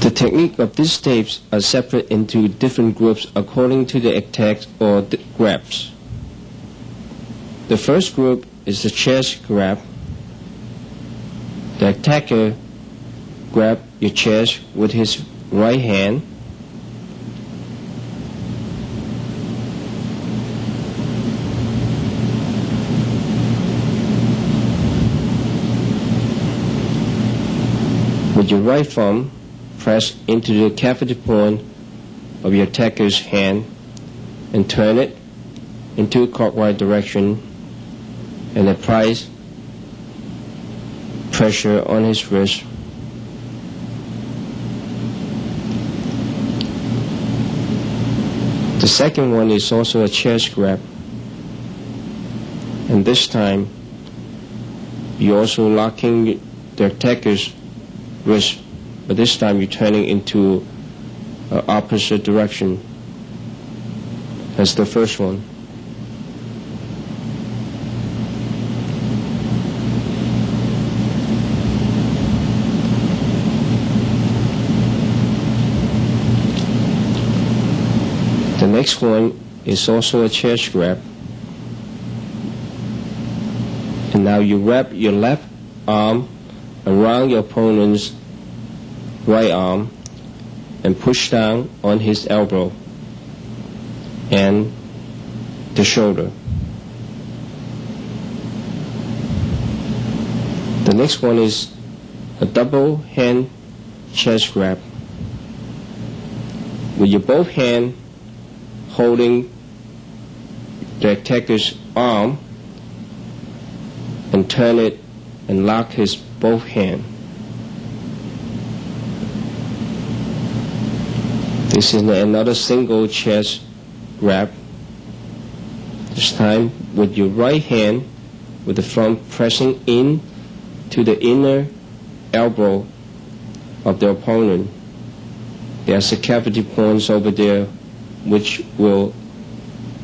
The technique of these tapes are separate into different groups according to the attack or the grabs. The first group is the chest grab. The attacker grabs your chest with his right hand. With your right thumb, press into the cavity point of your attacker's hand and turn it into a clockwise direction and apply pressure on his wrist. The second one is also a chest grab, and this time you're also locking the attacker's wrist, but this time you're turning into opposite direction. That's the first one. The next one is also a chest grab. And now you wrap your left arm around your opponent's right arm and push down on his elbow and the shoulder. The next one is a double hand chest grab. With your both hand holding the attacker's arm and turn it and lock his both hands. This is another single chest grab. This time with your right hand with the thumb pressing in to the inner elbow of the opponent. There's a cavity points over there which will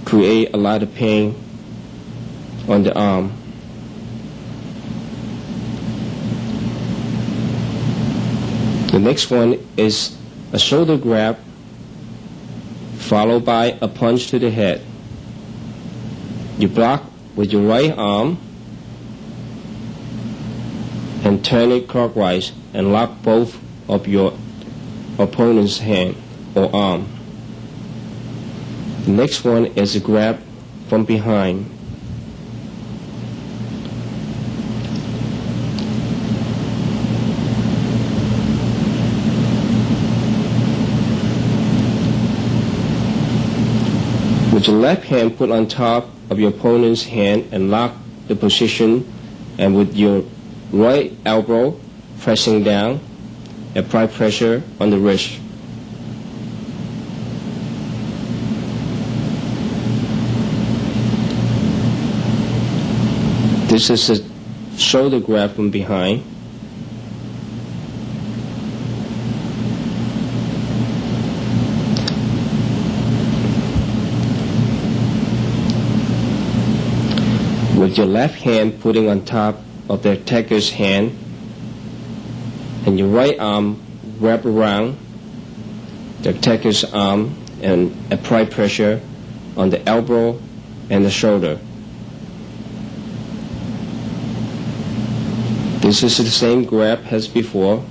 create a lot of pain on the arm. The next one is a shoulder grab followed by a punch to the head. You block with your right arm and turn it clockwise and lock both of your opponent's hand or arm. The next one is a grab from behind. With your left hand put on top of your opponent's hand and lock the position, and with your right elbow pressing down, apply pressure on the wrist. This is a shoulder grab from behind. With your left hand putting on top of the attacker's hand and your right arm wrap around the attacker's arm and apply pressure on the elbow and the shoulder. This is the same grab as before,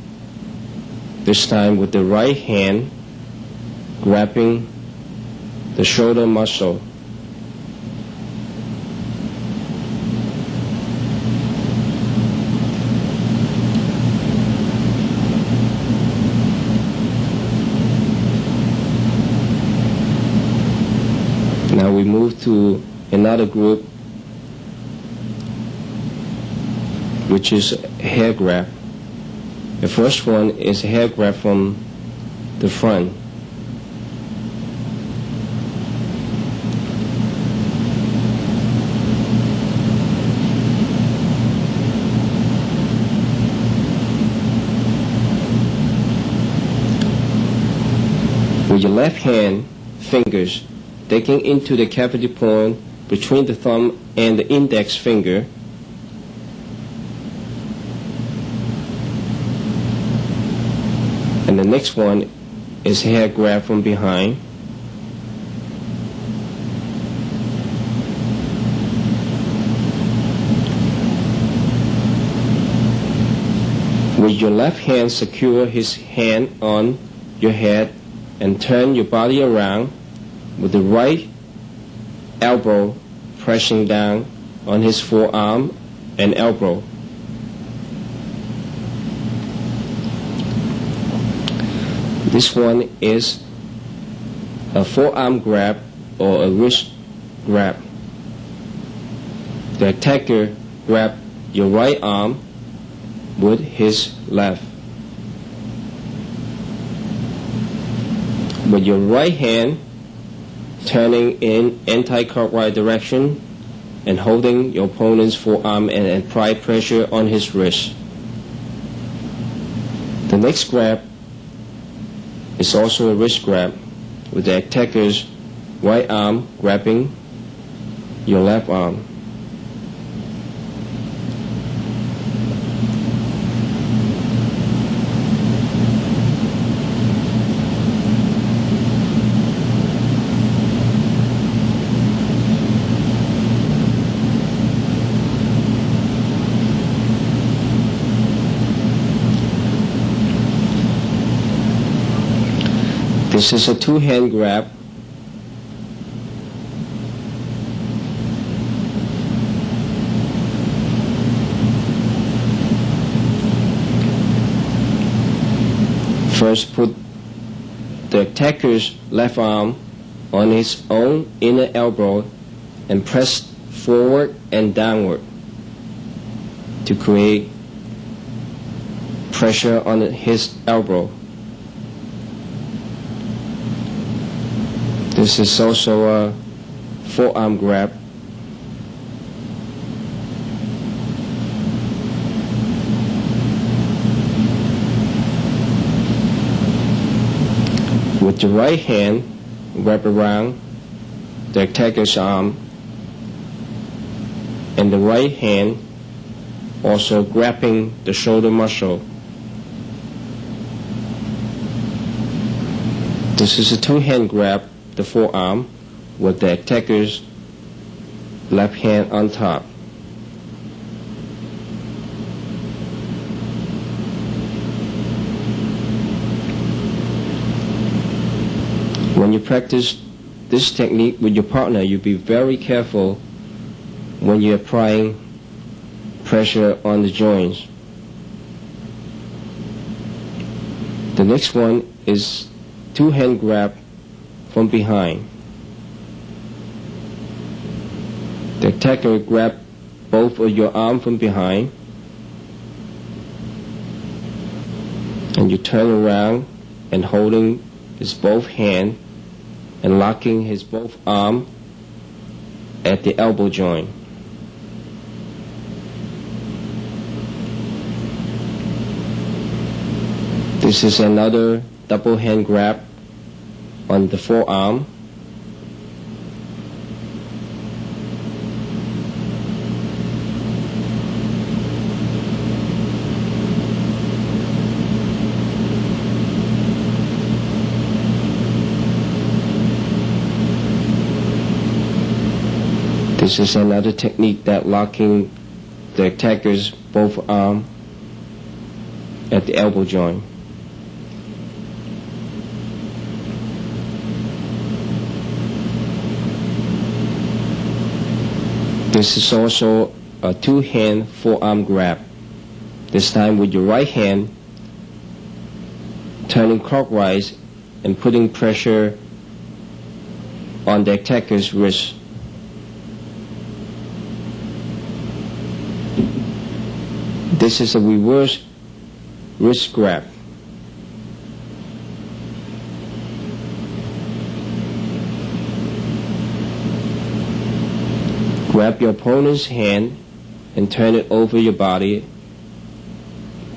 this time with the right hand grabbing the shoulder muscle. Now we move to another group, which is hair grab. The first one is hair grab from the front. With your left hand fingers digging into the cavity point between the thumb and the index finger, And the next one is hair grab from behind. With your left hand, secure his hand on your head and turn your body around with the right elbow pressing down on his forearm and elbow. This one is a forearm grab or a wrist grab. The attacker grab your right arm with his left. With your right hand turning in anti-clockwise direction and holding your opponent's forearm and apply pressure on his wrist. The next grab is also a wrist grab with the attacker's right arm grabbing your left arm. This is a two-hand grab. First, put the attacker's left arm on his own inner elbow and press forward and downward to create pressure on his elbow. This is also a forearm grab. With the right hand, wrap around the attacker's arm, and the right hand also grabbing the shoulder muscle. This is a two-hand grab, the forearm, with the attacker's left hand on top. When you practice this technique with your partner, you be very careful when you're applying pressure on the joints. The next one is two-hand grab from behind. The attacker grab both of your arms from behind, and you turn around and holding his both hand and locking his both arm at the elbow joint. This is another double hand grab on the forearm. This is another technique that locking the attacker's both arm at the elbow joint. This is also a two-hand forearm grab, this time with your right hand turning clockwise and putting pressure on the attacker's wrist. This is a reverse wrist grab. Grab your opponent's hand and turn it over your body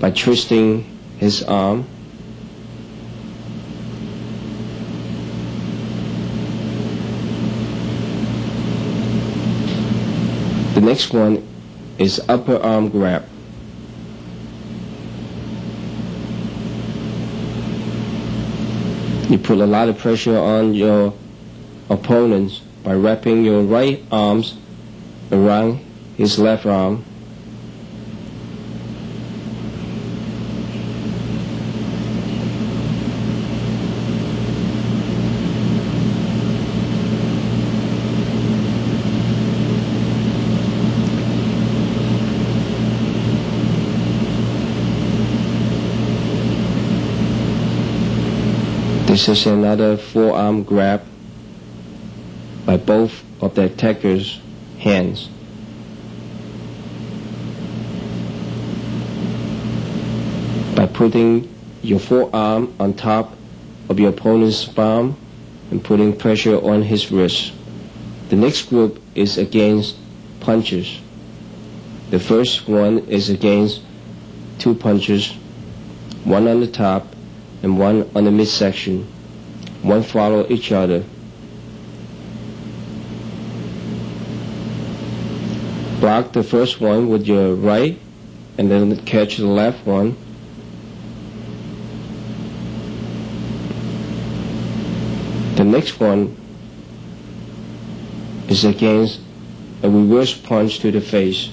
by twisting his arm. The next one is upper arm grab. You put a lot of pressure on your opponents by wrapping your right arms around his left arm. This is another forearm grab by both of the attacker's hands. By putting your forearm on top of your opponent's palm and putting pressure on his wrist. The next group is against punches. The first one is against two punches, one on the top and one on the midsection. One follow each other. Block the first one with your right and then catch the left one. The next one is against a reverse punch to the face.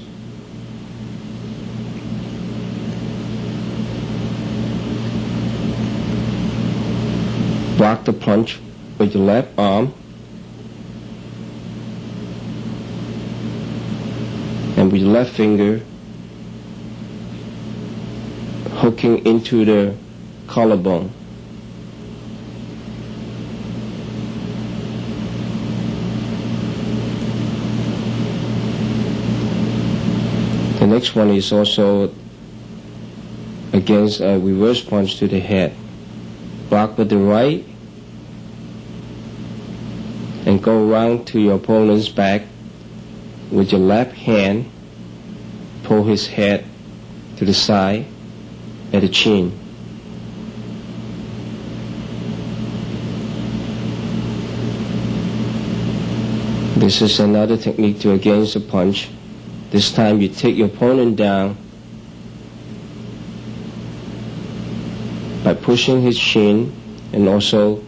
Block the punch with your left arm and with your left finger hooking into the collarbone. The next one is also against a reverse punch to the head. Block with the right and go around to your opponent's back with your left hand. Pull his head to the side at the chin. This is another technique to against a punch. This time you take your opponent down by pushing his chin and also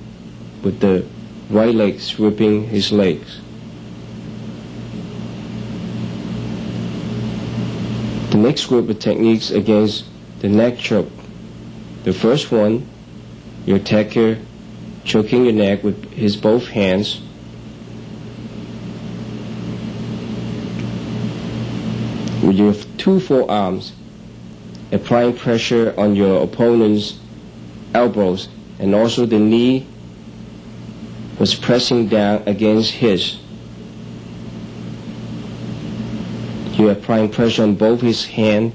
with the right leg sweeping his legs. The next group of techniques against the neck choke. The first one, your attacker choking your neck with his both hands. With your two forearms, applying pressure on your opponent's elbows, and also the knee was pressing down against his. You are applying pressure on both his hand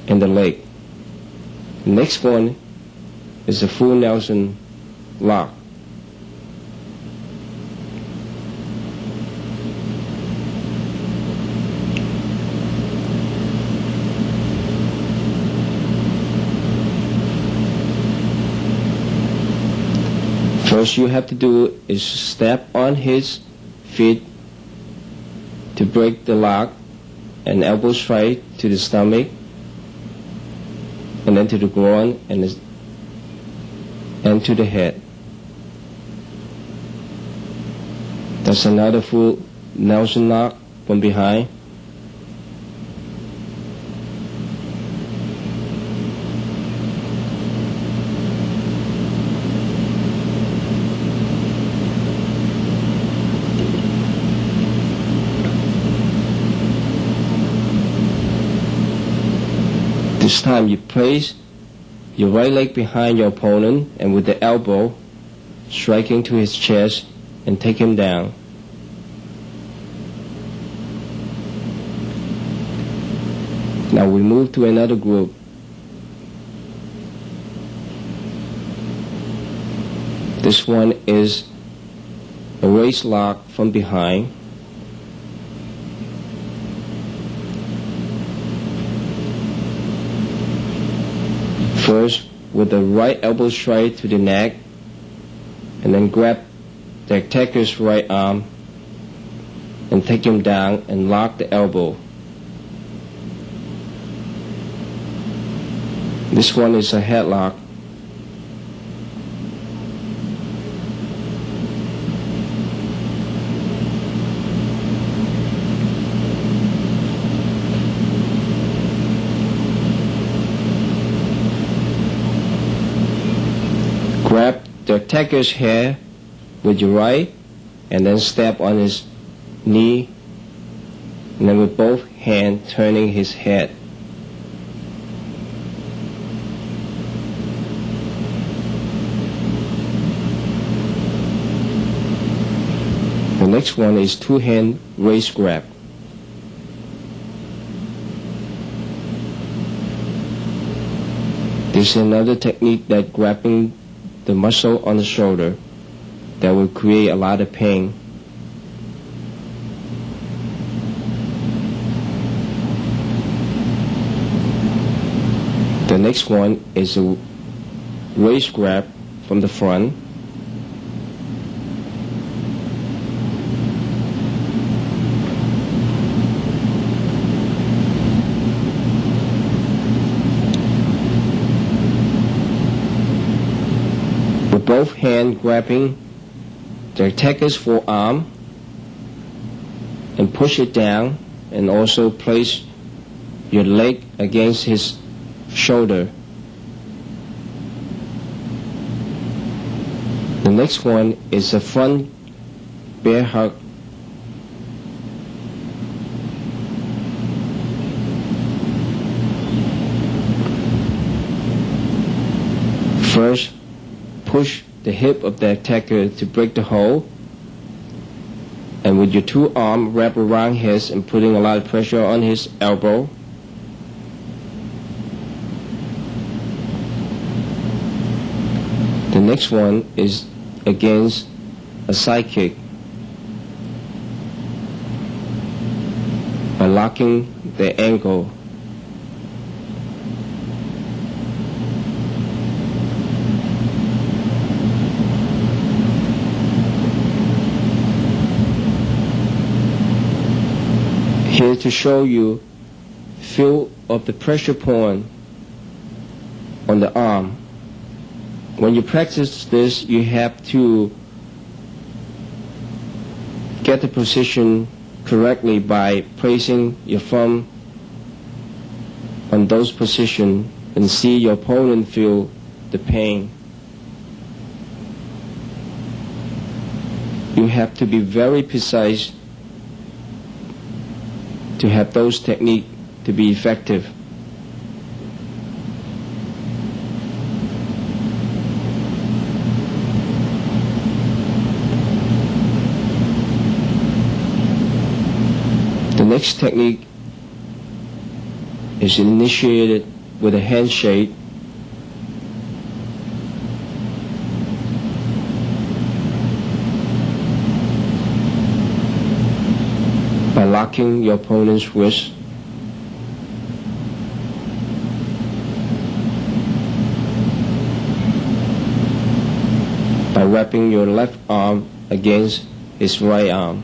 and the leg. The next one is a full Nelson lock. First you have to do is step on his feet to break the lock, and elbow strike to the stomach, and then to the groin and to the head. That's another full Nelson lock from behind. This time you place your right leg behind your opponent and with the elbow striking to his chest and take him down. Now we move to another group. This one is a waist lock from behind. First with the right elbow strike to the neck, and then grab the attacker's right arm and take him down and lock the elbow. This one is a headlock. Grab the attacker's hair with your right and then step on his knee, and then with both hands turning his head. The next one is two-hand raise grab. This is another technique that grabbing the muscle on the shoulder that will create a lot of pain. The next one is a raise grab from the front. With both hands grabbing the attacker's forearm and push it down, and also place your leg against his shoulder. The next one is a front bear hug. First, push the hip of the attacker to break the hold, and with your two arms wrap around his and putting a lot of pressure on his elbow. The next one is against a side kick by locking the ankle. Here to show you feel of the pressure point on the arm. When you practice this, you have to get the position correctly by placing your thumb on those positions and see your opponent feel the pain. You have to be very precise to have those techniques to be effective. The next technique is initiated with a handshake. By locking your opponent's wrist. By wrapping your left arm against his right arm.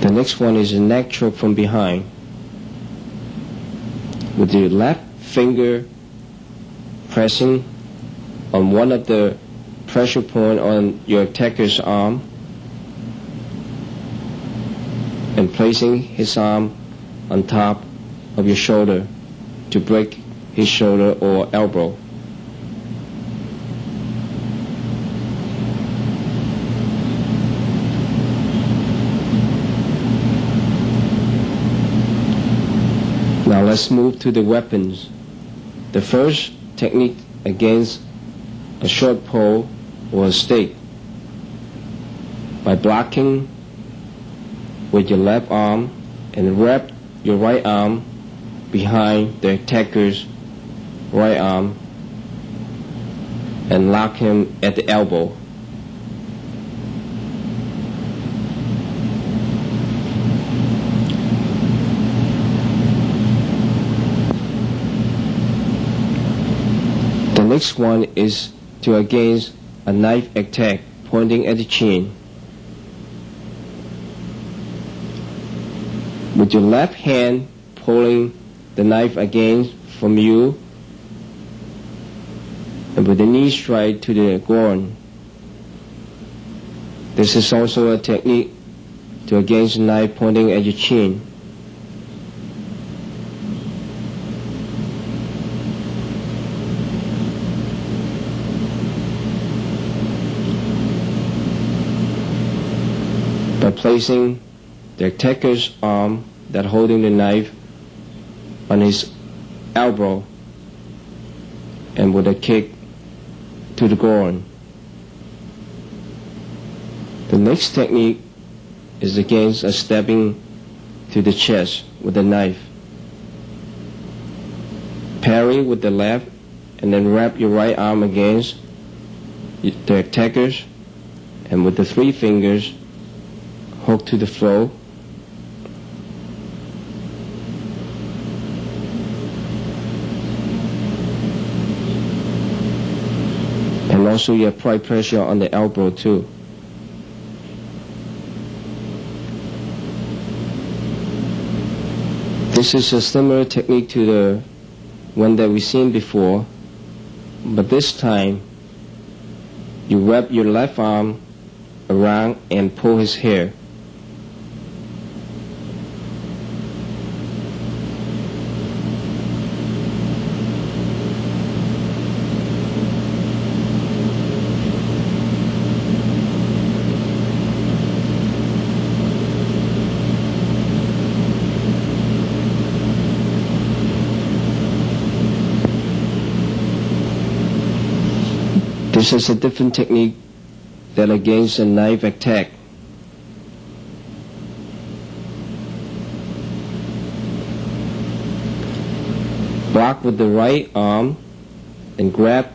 The next one is a neck choke from behind. With your left finger pressing on one of the pressure points on your attacker's arm and placing his arm on top of your shoulder to break his shoulder or elbow. Now let's move to the weapons. The first technique against a short pole or a stake. By blocking with your left arm and wrap your right arm behind the attacker's right arm and lock him at the elbow. The next one is to against a knife attack pointing at the chin. With your left hand pulling the knife against from you, and with the knee straight to the groin. This is also a technique to against the knife pointing at your chin. By placing the attacker's arm that holding the knife on his elbow and with a kick to the groin. The next technique is against a stabbing to the chest with a knife. Parry with the left and then wrap your right arm against the attackers and with the 3 fingers hook to the floor. And also you apply pressure on the elbow too. This is a similar technique to the one that we've seen before, but this time you wrap your left arm around and pull his hair. This is a different technique than against a knife attack. Block with the right arm and grab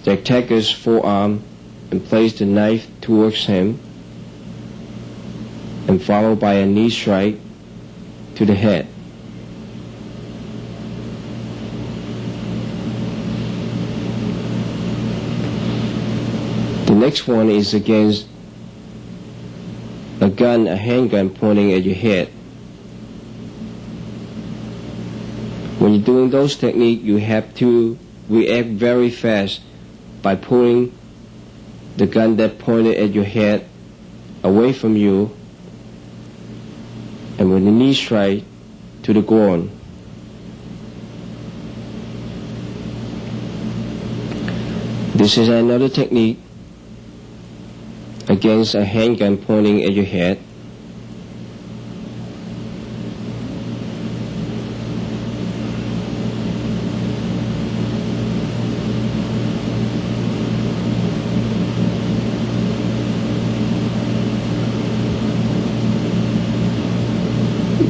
the attacker's forearm and place the knife towards him and followed by a knee strike to the head. The next one is against a handgun pointing at your head. When you're doing those techniques, you have to react very fast by pulling the gun that pointed at your head away from you and with the knee strike to the groin. This is another technique against a handgun pointing at your head.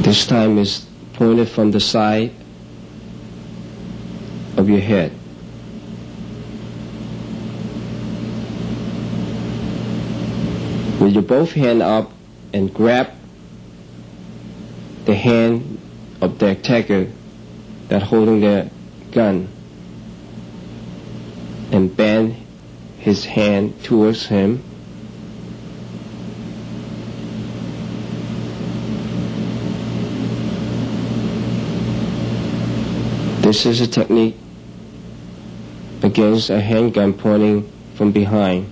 This time is pointed from the side of your head. With your both hand up and grab the hand of the attacker that holding the gun and bend his hand towards him. This is a technique against a handgun pointing from behind.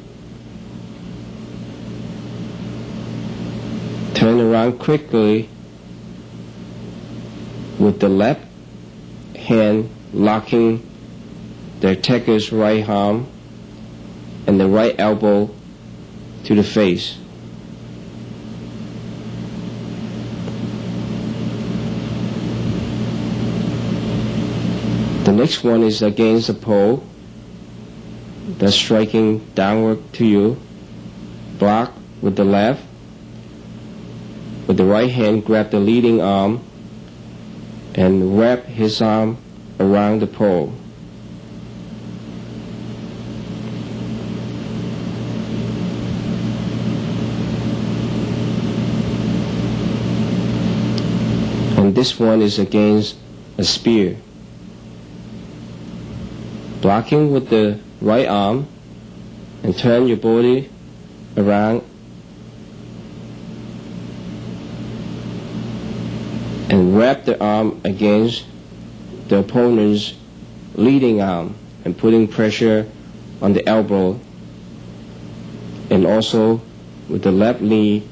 Turn around quickly with the left hand locking the attacker's right arm and the right elbow to the face. The next one is against a pole that's striking downward to you. Block with the left. With the right hand, grab the leading arm and wrap his arm around the pole. And this one is against a spear. Blocking with the right arm and turn your body around and wrap the arm against the opponent's leading arm and putting pressure on the elbow, and also with the left knee